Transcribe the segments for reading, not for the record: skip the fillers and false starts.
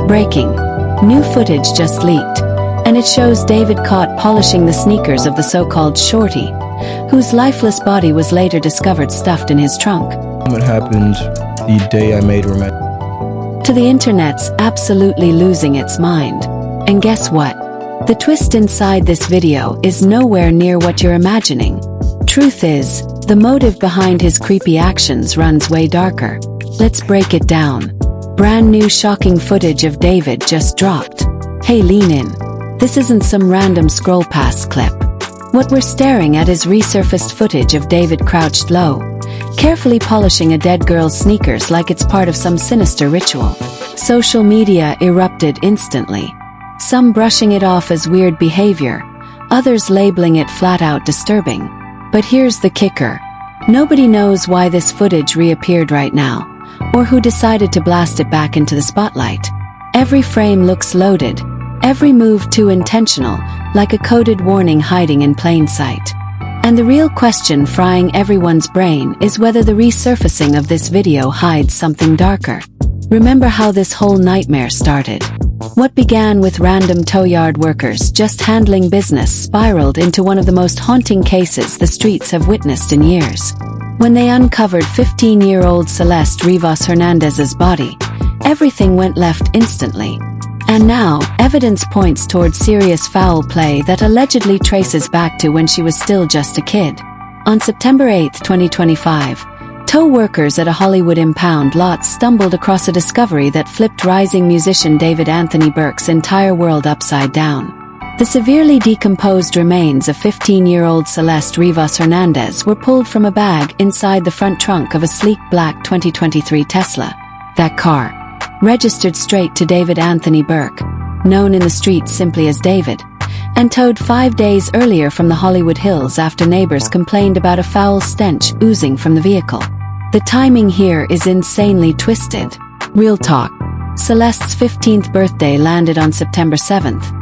Breaking. New footage just leaked, and it shows David caught polishing the sneakers of the so-called shorty, whose lifeless body was later discovered stuffed in his trunk. It happened the day I made romantic. To the internet's absolutely losing its mind. And guess what? The twist inside this video is nowhere near what you're imagining. Truth is, the motive behind his creepy actions runs way darker. Let's break it down. Brand new shocking footage of David just dropped. Hey, lean in. This isn't some random scroll past clip. What we're staring at is resurfaced footage of David crouched low, carefully polishing a dead girl's sneakers like it's part of some sinister ritual. Social media erupted instantly. Some brushing it off as weird behavior, others labeling it flat-out disturbing. But here's the kicker. Nobody knows why this footage reappeared right now, or who decided to blast it back into the spotlight. Every frame looks loaded, every move too intentional, like a coded warning hiding in plain sight. And the real question frying everyone's brain is whether the resurfacing of this video hides something darker. Remember how this whole nightmare started? What began with random tow yard workers just handling business spiraled into one of the most haunting cases the streets have witnessed in years. When they uncovered 15-year-old Celeste Rivas Hernandez's body, everything went left instantly. And now, evidence points towards serious foul play that allegedly traces back to when she was still just a kid. On September 8, 2025, tow workers at a Hollywood impound lot stumbled across a discovery that flipped rising musician David Anthony Burke's entire world upside down. The severely decomposed remains of 15-year-old Celeste Rivas Hernandez were pulled from a bag inside the front trunk of a sleek black 2023 Tesla. That car, registered straight to David Anthony Burke, known in the streets simply as David, and towed 5 days earlier from the Hollywood Hills after neighbors complained about a foul stench oozing from the vehicle. The timing here is insanely twisted. Real talk. Celeste's 15th birthday landed on September 7th,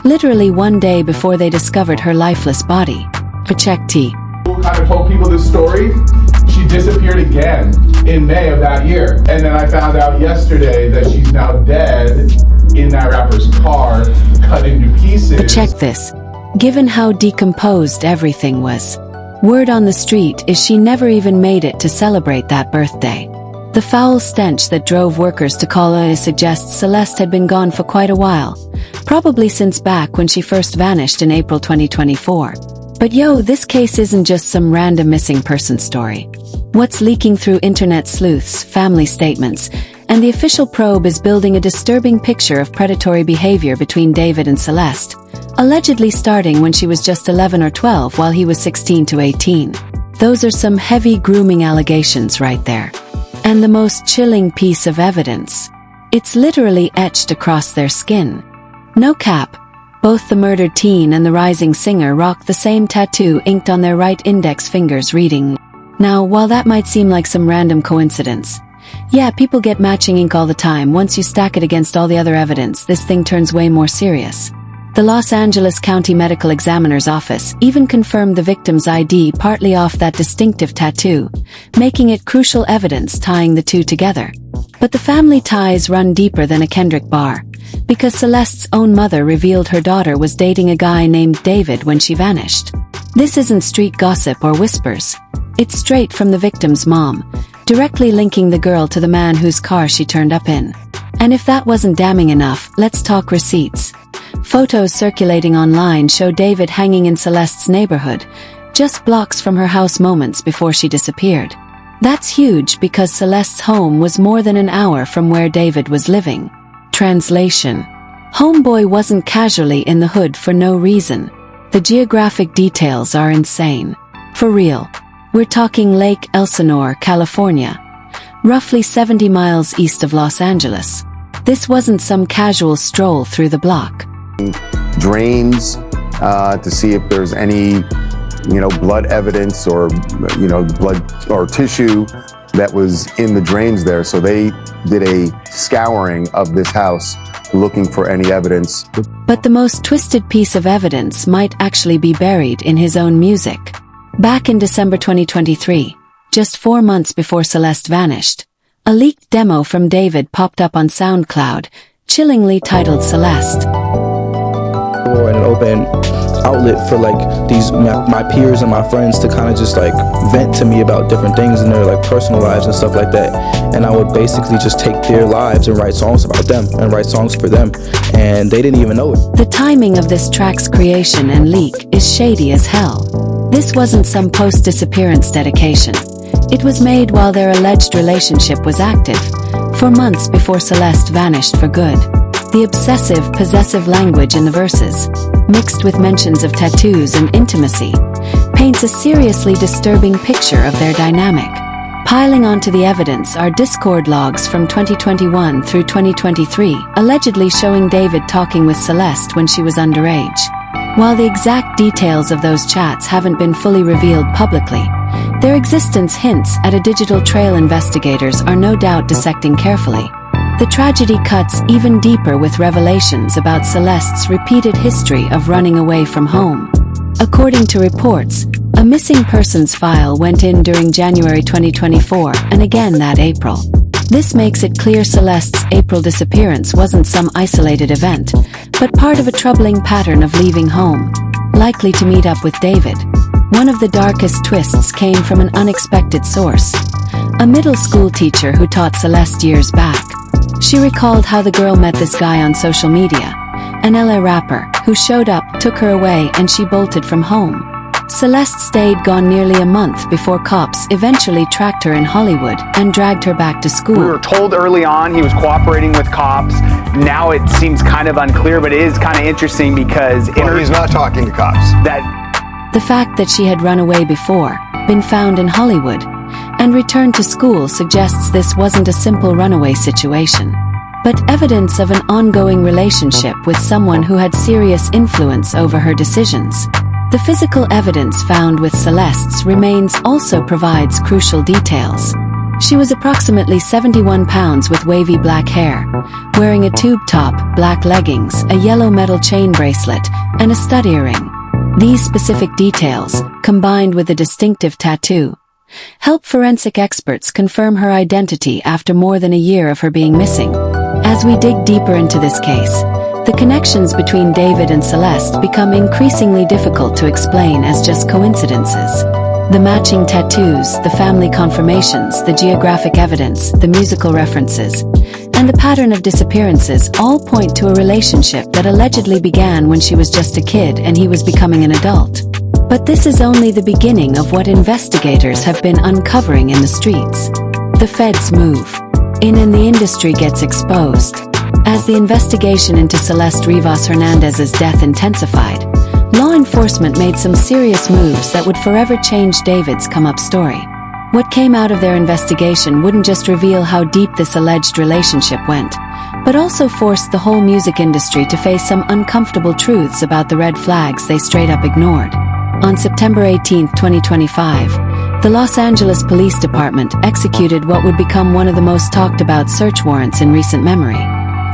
literally one day before they discovered her lifeless body. Check T. Kind of told people this story. She disappeared again in May of that year. And then I found out yesterday that she's now dead in that rapper's car, cut into pieces. Check this. Given how decomposed everything was, word on the street is she never even made it to celebrate that birthday. The foul stench that drove workers to call her suggests Celeste had been gone for quite a while, probably since back when she first vanished in April 2024. But yo, this case isn't just some random missing person story. What's leaking through internet sleuths, family statements, and the official probe is building a disturbing picture of predatory behavior between David and Celeste, allegedly starting when she was just 11 or 12 while he was 16 to 18. Those are some heavy grooming allegations right there. And the most chilling piece of evidence. It's literally etched across their skin. No cap. Both the murdered teen and the rising singer rock the same tattoo inked on their right index fingers reading. Now, while that might seem like some random coincidence, yeah, people get matching ink all the time. Once you stack it against all the other evidence, this thing turns way more serious. The Los Angeles County Medical Examiner's Office even confirmed the victim's ID partly off that distinctive tattoo, making it crucial evidence tying the two together. But the family ties run deeper than a Kendrick bar, because Celeste's own mother revealed her daughter was dating a guy named David when she vanished. This isn't street gossip or whispers. It's straight from the victim's mom, directly linking the girl to the man whose car she turned up in. And if that wasn't damning enough, let's talk receipts. Photos circulating online show David hanging in Celeste's neighborhood, just blocks from her house moments before she disappeared. That's huge because Celeste's home was more than an hour from where David was living. Translation. Homeboy wasn't casually in the hood for no reason. The geographic details are insane. For real. We're talking Lake Elsinore, California, roughly 70 miles east of Los Angeles. This wasn't some casual stroll through the block. Drains to see if there's any, blood evidence or, blood or tissue that was in the drains there. So they did a scouring of this house looking for any evidence. But the most twisted piece of evidence might actually be buried in his own music. Back in December 2023, just 4 months before Celeste vanished, a leaked demo from David popped up on SoundCloud, chillingly titled Celeste. Or an open outlet for like my peers and my friends to kind of just like vent to me about different things in their like personal lives and stuff like that. And I would basically just take their lives and write songs about them and write songs for them, and they didn't even know it. The timing of this track's creation and leak is shady as hell. This wasn't some post-disappearance dedication. It was made while their alleged relationship was active, for months before Celeste vanished for good. The obsessive, possessive language in the verses, mixed with mentions of tattoos and intimacy, paints a seriously disturbing picture of their dynamic. Piling onto the evidence are Discord logs from 2021 through 2023, allegedly showing David talking with Celeste when she was underage. While the exact details of those chats haven't been fully revealed publicly, their existence hints at a digital trail investigators are no doubt dissecting carefully. The tragedy cuts even deeper with revelations about Celeste's repeated history of running away from home. According to reports, a missing persons file went in during January 2024 and again that April. This makes it clear Celeste's April disappearance wasn't some isolated event, but part of a troubling pattern of leaving home, likely to meet up with David. One of the darkest twists came from an unexpected source, a middle school teacher who taught Celeste years back. She recalled how the girl met this guy on social media, an LA rapper, who showed up, took her away, and she bolted from home. Celeste stayed gone nearly a month before cops eventually tracked her in Hollywood and dragged her back to school. We were told early on he was cooperating with cops. Now it seems kind of unclear, but it is kind of interesting because he's not talking to cops. The fact that she had run away before, been found in Hollywood, and returned to school suggests this wasn't a simple runaway situation, but evidence of an ongoing relationship with someone who had serious influence over her decisions. The physical evidence found with Celeste's remains also provides crucial details. She was approximately 71 pounds with wavy black hair, wearing a tube top, black leggings, a yellow metal chain bracelet, and a stud earring. These specific details, combined with a distinctive tattoo, help forensic experts confirm her identity after more than a year of her being missing. As we dig deeper into this case, the connections between David and Celeste become increasingly difficult to explain as just coincidences. The matching tattoos, the family confirmations, the geographic evidence, the musical references, and the pattern of disappearances all point to a relationship that allegedly began when she was just a kid and he was becoming an adult. But this is only the beginning of what investigators have been uncovering in the streets. The feds move in and the industry gets exposed. As the investigation into Celeste Rivas Hernandez's death intensified, law enforcement made some serious moves that would forever change David's come-up story. What came out of their investigation wouldn't just reveal how deep this alleged relationship went, but also forced the whole music industry to face some uncomfortable truths about the red flags they straight up ignored. On September 18, 2025, the Los Angeles Police Department executed what would become one of the most talked about search warrants in recent memory.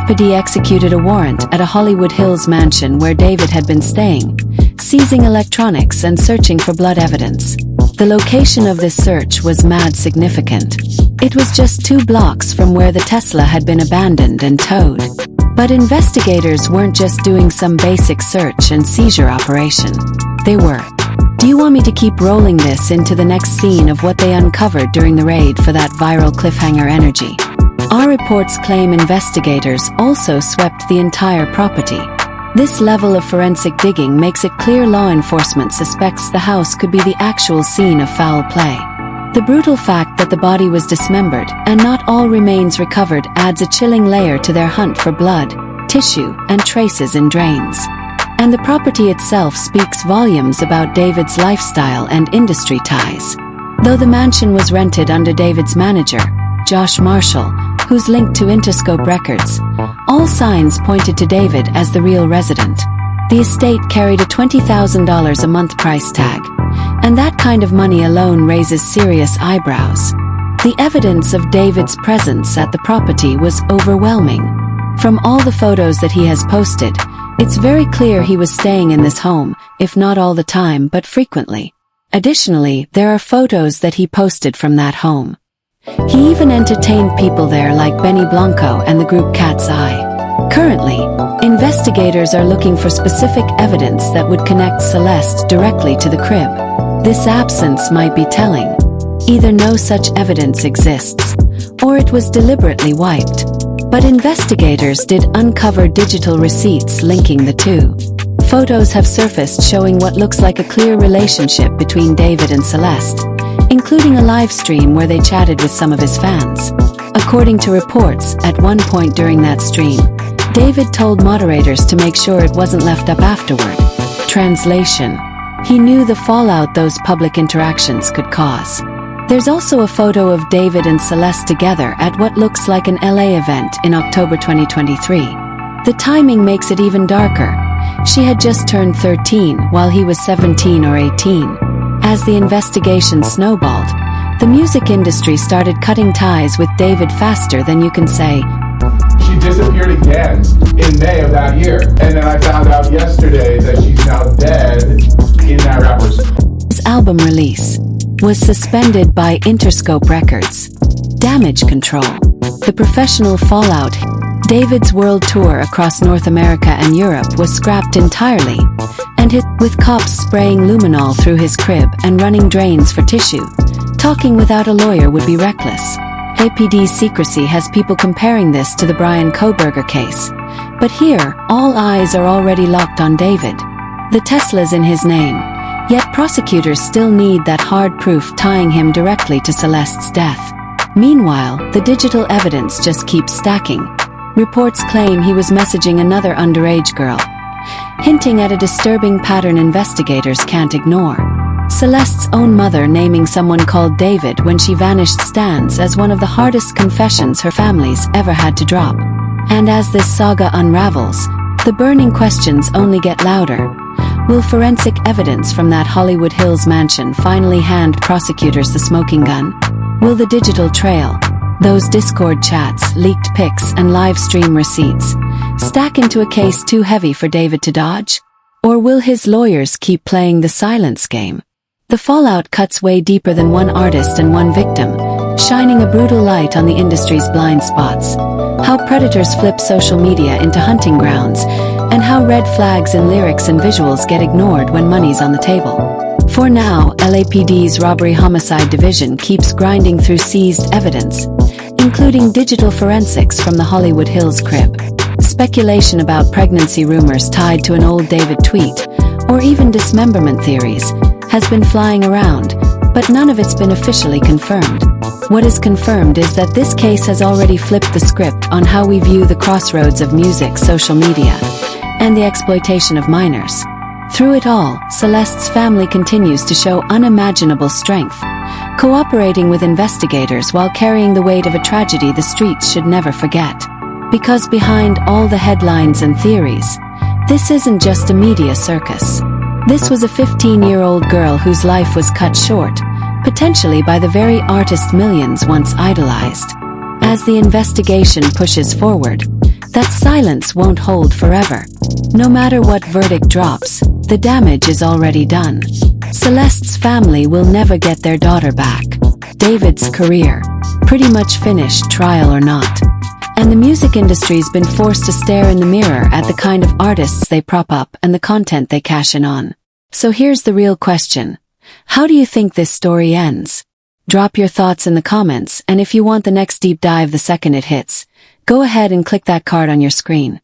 D4vd executed a warrant at a Hollywood Hills mansion where David had been staying, seizing electronics and searching for blood evidence. The location of this search was mad significant. It was just 2 blocks from where the Tesla had been abandoned and towed. But investigators weren't just doing some basic search and seizure operation. They were. Do you want me to keep rolling this into the next scene of what they uncovered during the raid for that viral cliffhanger energy? Our reports claim investigators also swept the entire property. This level of forensic digging makes it clear law enforcement suspects the house could be the actual scene of foul play. The brutal fact that the body was dismembered and not all remains recovered adds a chilling layer to their hunt for blood, tissue, and traces in drains. And the property itself speaks volumes about David's lifestyle and industry ties. Though the mansion was rented under David's manager, Josh Marshall, who's linked to Interscope Records, all signs pointed to David as the real resident. The estate carried a $20,000 a month price tag, and that kind of money alone raises serious eyebrows. The evidence of David's presence at the property was overwhelming. From all the photos that he has posted, it's very clear he was staying in this home, if not all the time but frequently. Additionally, there are photos that he posted from that home. He even entertained people there like Benny Blanco and the group Cat's Eye. Currently, investigators are looking for specific evidence that would connect Celeste directly to the crib. This absence might be telling. Either no such evidence exists, or it was deliberately wiped. But investigators did uncover digital receipts linking the two. Photos have surfaced showing what looks like a clear relationship between David and Celeste, including a live stream where they chatted with some of his fans. According to reports, at one point during that stream, David told moderators to make sure it wasn't left up afterward. Translation: he knew the fallout those public interactions could cause. There's also a photo of David and Celeste together at what looks like an LA event in October 2023. The timing makes it even darker. She had just turned 13 while he was 17 or 18. As the investigation snowballed, the music industry started cutting ties with David faster than you can say. She disappeared again in May of that year. And then I found out yesterday that she's now dead in that rapper's. His album release was suspended by Interscope Records. Damage Control. The professional fallout. David's world tour across North America and Europe was scrapped entirely, and hit with cops spraying luminol through his crib and running drains for tissue. Talking without a lawyer would be reckless. LAPD's secrecy has people comparing this to the Brian Kohberger case. But here, all eyes are already locked on David. The Tesla's in his name. Yet prosecutors still need that hard proof tying him directly to Celeste's death. Meanwhile, the digital evidence just keeps stacking. Reports claim he was messaging another underage girl, hinting at a disturbing pattern investigators can't ignore. Celeste's own mother naming someone called David when she vanished stands as one of the hardest confessions her family's ever had to drop. And as this saga unravels, the burning questions only get louder. Will forensic evidence from that Hollywood Hills mansion finally hand prosecutors the smoking gun? Will the digital trail, those Discord chats, leaked pics, and live stream receipts, stack into a case too heavy for David to dodge? Or will his lawyers keep playing the silence game? The fallout cuts way deeper than one artist and one victim, shining a brutal light on the industry's blind spots. How predators flip social media into hunting grounds, and how red flags in lyrics and visuals get ignored when money's on the table. For now, LAPD's Robbery Homicide Division keeps grinding through seized evidence, including digital forensics from the Hollywood Hills crib. Speculation about pregnancy rumors tied to an old David tweet, or even dismemberment theories, has been flying around, but none of it's been officially confirmed. What is confirmed is that this case has already flipped the script on how we view the crossroads of music, social media, and the exploitation of minors. Through it all, Celeste's family continues to show unimaginable strength, cooperating with investigators while carrying the weight of a tragedy the streets should never forget. Because behind all the headlines and theories, this isn't just a media circus. This was a 15-year-old girl whose life was cut short, potentially by the very artist millions once idolized. As the investigation pushes forward, that silence won't hold forever. No matter what verdict drops, the damage is already done. Celeste's family will never get their daughter back. David's career, pretty much finished, trial or not. And the music industry's been forced to stare in the mirror at the kind of artists they prop up and the content they cash in on. So here's the real question. How do you think this story ends? Drop your thoughts in the comments, and if you want the next deep dive the second it hits, go ahead and click that card on your screen.